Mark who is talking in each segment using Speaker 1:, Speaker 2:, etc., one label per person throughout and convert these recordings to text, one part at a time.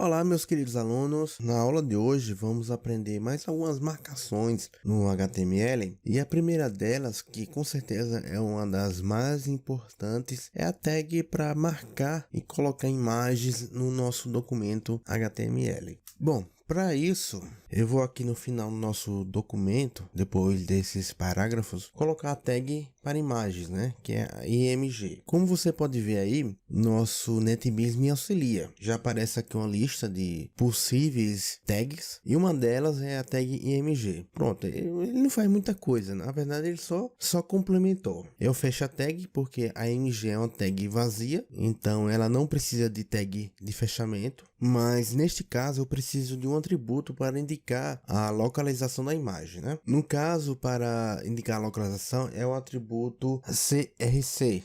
Speaker 1: Olá, meus queridos alunos. Na aula de hoje vamos aprender mais algumas marcações no HTML e a primeira delas, que com certeza é uma das mais importantes, é a tag para marcar e colocar imagens no nosso documento HTML. Bom, para isso, eu vou aqui no final do nosso documento, depois desses parágrafos, colocar a tag para imagens, né? Que é a IMG. Como você pode ver aí, nosso NetBeans me auxilia. Já aparece aqui uma lista de possíveis tags e uma delas é a tag IMG. Pronto, ele não faz muita coisa, na verdade ele só complementou. Eu fecho a tag porque a IMG é uma tag vazia, então ela não precisa de tag de fechamento. Mas neste caso eu preciso de um atributo para indicar a localização da imagem, né? No caso, para indicar a localização é o atributo CRC.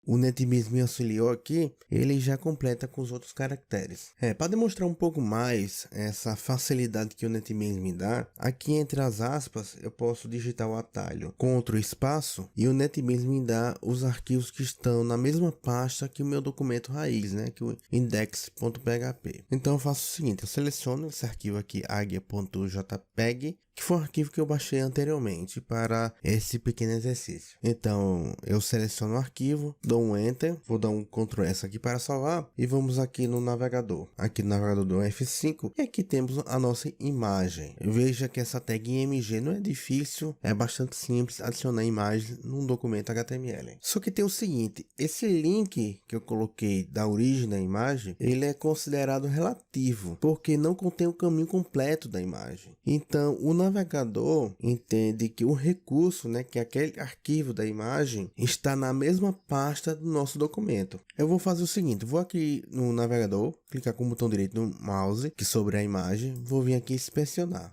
Speaker 1: O NetBeans me auxiliou aqui, ele já completa com os outros caracteres. Para demonstrar um pouco mais essa facilidade que o NetBeans me dá, aqui entre as aspas eu posso digitar o atalho Ctrl espaço e o NetBeans me dá os arquivos que estão na mesma pasta que o meu documento raiz, né, que o index.php. Então eu faço o seguinte, eu seleciono esse arquivo aqui, agia.jpg, que foi um arquivo que eu baixei anteriormente para esse pequeno exercício. Então eu seleciono o arquivo, dou um Enter, vou dar um Ctrl S aqui para salvar e vamos aqui no navegador. Aqui no navegador do F5 e aqui temos a nossa imagem. Veja que essa tag IMG não é difícil, é bastante simples adicionar imagem num documento HTML. Só que tem o seguinte, esse link que eu coloquei da origem da imagem, ele é considerado relativo, porque não contém o caminho completo da imagem. Então o navegador entende que o recurso, né, que é aquele arquivo da imagem, está na mesma pasta do nosso documento. Eu vou fazer o seguinte, vou aqui no navegador, clicar com o botão direito no mouse, que sobre a imagem, vou vir aqui inspecionar.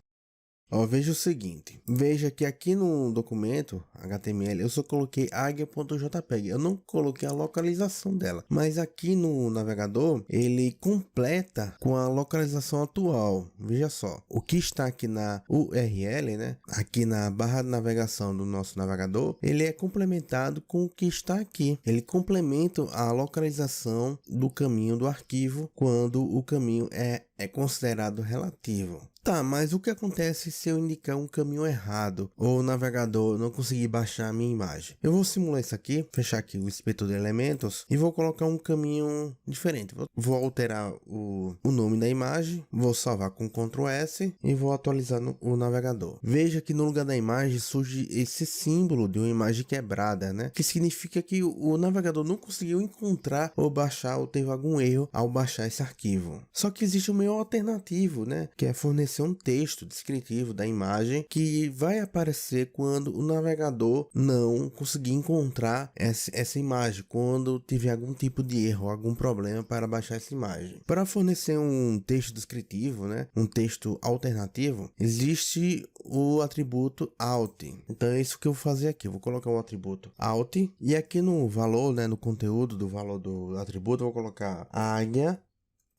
Speaker 1: Veja o seguinte, veja que aqui no documento HTML eu só coloquei agia.jpg, eu não coloquei a localização dela, mas aqui no navegador ele completa com a localização atual. Veja só, o que está aqui na URL, né, aqui na barra de navegação do nosso navegador, ele é complementado com o que está aqui, ele complementa a localização do caminho do arquivo quando o caminho é considerado relativo. Tá, mas o que acontece se eu indicar um caminho errado ou o navegador não conseguir baixar a minha imagem? Eu vou simular isso aqui, fechar aqui o inspetor de elementos e vou colocar um caminho diferente. Vou alterar o nome da imagem, vou salvar com Ctrl S e vou atualizar o navegador. Veja que no lugar da imagem surge esse símbolo de uma imagem quebrada, né? Que significa que o navegador não conseguiu encontrar ou baixar ou teve algum erro ao baixar esse arquivo. Só que existe um meio alternativo, né? Que é fornecer um texto descritivo da imagem que vai aparecer quando o navegador não conseguir encontrar essa imagem, quando tiver algum tipo de erro, algum problema para baixar essa imagem. Para fornecer um texto descritivo, né, um texto alternativo, existe o atributo alt. Então é isso que eu vou fazer aqui, eu vou colocar o atributo alt e aqui no valor, né, no conteúdo do valor do atributo, eu vou colocar águia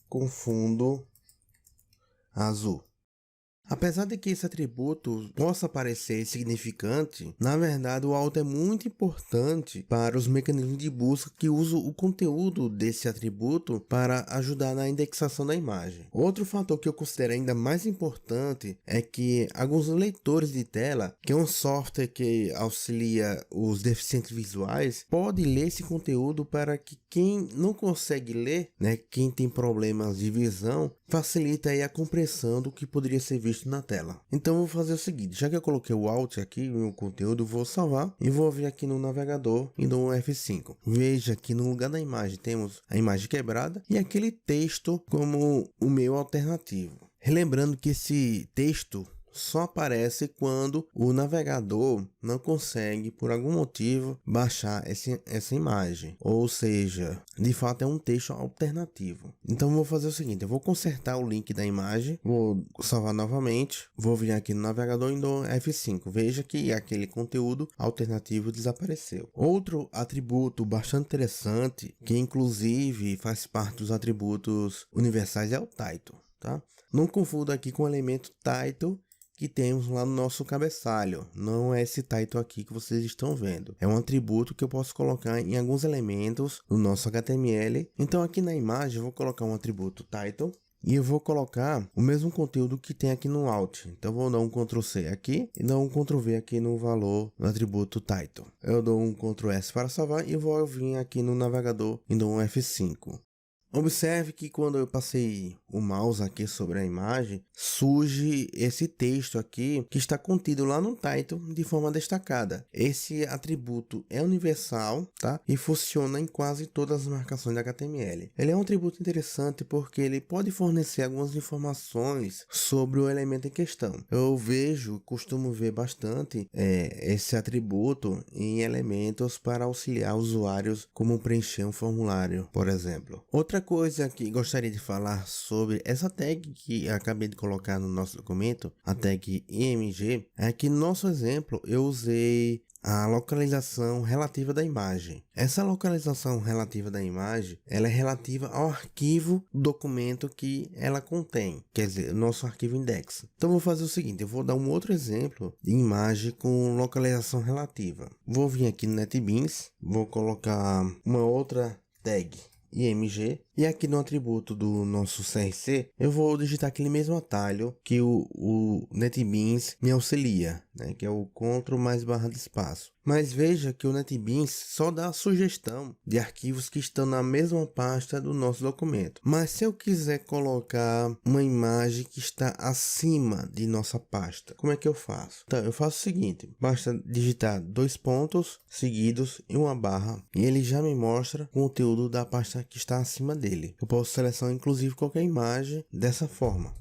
Speaker 1: com fundo azul. Apesar de que esse atributo possa parecer insignificante, na verdade o alt é muito importante para os mecanismos de busca que usam o conteúdo desse atributo para ajudar na indexação da imagem. Outro fator que eu considero ainda mais importante é que alguns leitores de tela, que é um software que auxilia os deficientes visuais, pode ler esse conteúdo para que quem não consegue ler, né, quem tem problemas de visão, facilita aí a compreensão do que poderia ser visto na tela. Então eu vou fazer o seguinte, já que eu coloquei o alt aqui no conteúdo, vou salvar e vou vir aqui no navegador e dou um F5. Veja que no lugar da imagem temos a imagem quebrada e aquele texto como o meu alternativo. Relembrando que esse texto só aparece quando o navegador não consegue, por algum motivo, baixar essa imagem. Ou seja, de fato é um texto alternativo. Então vou fazer o seguinte, eu vou consertar o link da imagem, vou salvar novamente, vou vir aqui no navegador e dou F5. Veja que aquele conteúdo alternativo desapareceu. Outro atributo bastante interessante, que inclusive faz parte dos atributos universais, é o title. Tá? Não confunda aqui com o elemento title que temos lá no nosso cabeçalho. Não é esse title aqui que vocês estão vendo. É um atributo que eu posso colocar em alguns elementos do nosso HTML. Então aqui na imagem eu vou colocar um atributo title. e eu vou colocar o mesmo conteúdo que tem aqui no Alt. Então, vou dar um Ctrl C aqui e dar um Ctrl V aqui no valor do atributo Title. Eu dou um Ctrl S para salvar e vou vir aqui no navegador e dou um F5. Observe que quando eu passei o mouse aqui sobre a imagem, surge esse texto aqui que está contido lá no title de forma destacada. Esse atributo é universal, tá? E funciona em quase todas as marcações da HTML. Ele é um atributo interessante porque ele pode fornecer algumas informações sobre o elemento em questão. Eu costumo ver bastante esse atributo em elementos para auxiliar usuários como preencher um formulário, por exemplo. Outra coisa que gostaria de falar sobre essa tag que eu acabei de colocar no nosso documento, a tag img, é que no nosso exemplo eu usei a localização relativa da imagem. Essa localização relativa da imagem, ela é relativa ao arquivo do documento que ela contém, quer dizer, nosso arquivo index. Então vou fazer o seguinte, eu vou dar um outro exemplo de imagem com localização relativa. Vou vir aqui no NetBeans, vou colocar uma outra tag img e aqui no atributo do nosso CRC eu vou digitar aquele mesmo atalho que o NetBeans me auxilia, né, que é o Ctrl mais barra de espaço. Mas veja que o NetBeans só dá a sugestão de arquivos que estão na mesma pasta do nosso documento. Mas se eu quiser colocar uma imagem que está acima de nossa pasta, como é que eu faço? Então, eu faço o seguinte, basta digitar 2 pontos seguidos e uma barra e ele já me mostra o conteúdo da pasta que está acima dele. Eu posso selecionar inclusive qualquer imagem dessa forma.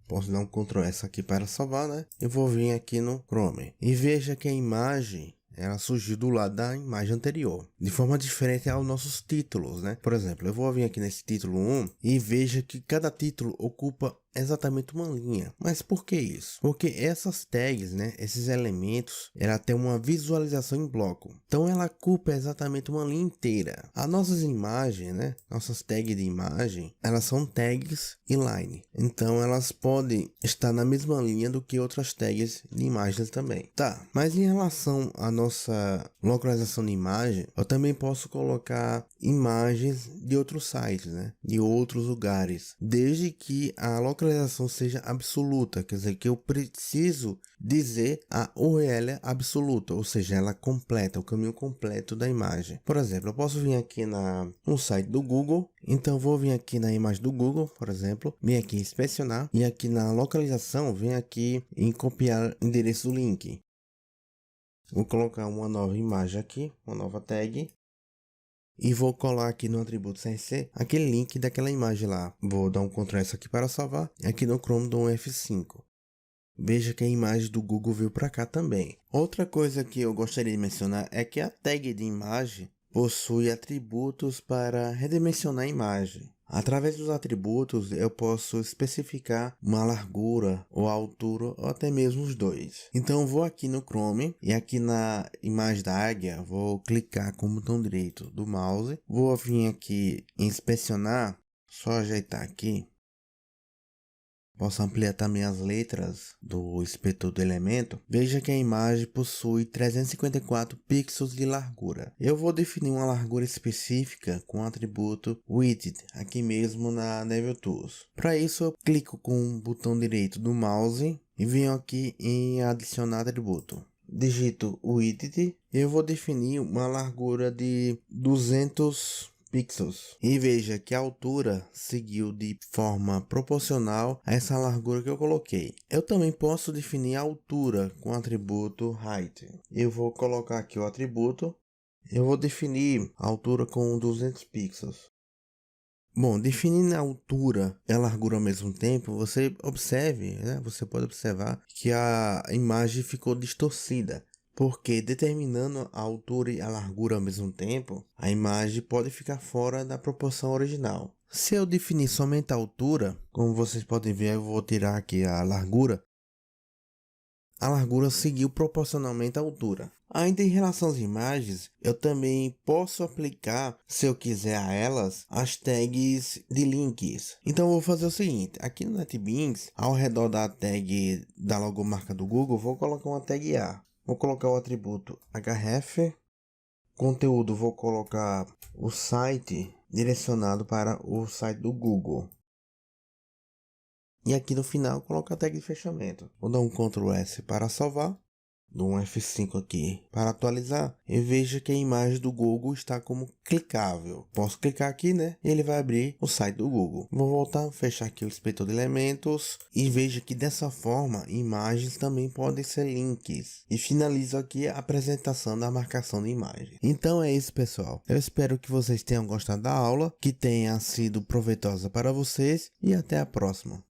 Speaker 1: Posso dar um Ctrl S aqui para salvar, né? Eu vou vir aqui no Chrome e veja que a imagem ela surgiu do lado da imagem anterior, de forma diferente aos nossos títulos, né? Por exemplo, eu vou vir aqui nesse título 1 e veja que cada título ocupa exatamente uma linha. Mas por que isso? Porque essas tags, né, esses elementos, ela tem uma visualização em bloco. Então ela ocupa exatamente uma linha inteira. As nossas imagens, né, nossas tags de imagem, elas são tags inline. Então elas podem estar na mesma linha do que outras tags de imagens também. Tá, mas em relação à nossa localização de imagem, eu também posso colocar imagens de outros sites, né, de outros lugares, desde que a localização seja absoluta, quer dizer que eu preciso dizer a URL absoluta, ou seja, ela completa, o caminho completo da imagem. Por exemplo, eu posso vir aqui no site do Google, então vou vir aqui na imagem do Google, por exemplo, vem aqui em inspecionar e aqui na localização, vem aqui em copiar o endereço do link. Vou colocar uma nova imagem aqui, uma nova tag. E vou colar aqui no atributo CRC aquele link daquela imagem lá. Vou dar um Ctrl S aqui para salvar. E aqui no Chrome dou um F5. Veja que a imagem do Google veio para cá também. Outra coisa que eu gostaria de mencionar é que a tag de imagem possui atributos para redimensionar a imagem. Através dos atributos, eu posso especificar uma largura ou altura ou até mesmo os dois. Então, vou aqui no Chrome e aqui na imagem da águia, vou clicar com o botão direito do mouse. Vou vir aqui em inspecionar, só ajeitar aqui. Posso ampliar também as letras do inspetor do elemento. Veja que a imagem possui 354 pixels de largura. Eu vou definir uma largura específica com o atributo width aqui mesmo na Neville Tools. Para isso eu clico com o botão direito do mouse e venho aqui em adicionar atributo. Digito width e eu vou definir uma largura de 200 pixels e veja que a altura seguiu de forma proporcional a essa largura que eu coloquei. Eu também posso definir a altura com o atributo height. Eu vou colocar aqui o atributo. Eu vou definir a altura com 200 pixels. Bom, definindo a altura e a largura ao mesmo tempo, você observe, né? Você pode observar que a imagem ficou distorcida. Porque determinando a altura e a largura ao mesmo tempo, a imagem pode ficar fora da proporção original. Se eu definir somente a altura, como vocês podem ver, eu vou tirar aqui a largura seguiu proporcionalmente à altura. Ainda em relação às imagens, eu também posso aplicar, se eu quiser a elas, as tags de links. Então eu vou fazer o seguinte, aqui no NetBeans, ao redor da tag da logomarca do Google, vou colocar uma tag A. Vou colocar o atributo href, conteúdo vou colocar o site direcionado para o site do Google. E aqui no final coloca a tag de fechamento. Vou dar um Ctrl S para salvar. Dou um F5 aqui para atualizar e veja que a imagem do Google está como clicável. Posso clicar aqui, né? E ele vai abrir o site do Google. Vou voltar, fechar aqui o inspetor de elementos e veja que dessa forma imagens também podem ser links. E finalizo aqui a apresentação da marcação de imagem. Então é isso, pessoal. Eu espero que vocês tenham gostado da aula, que tenha sido proveitosa para vocês e até a próxima.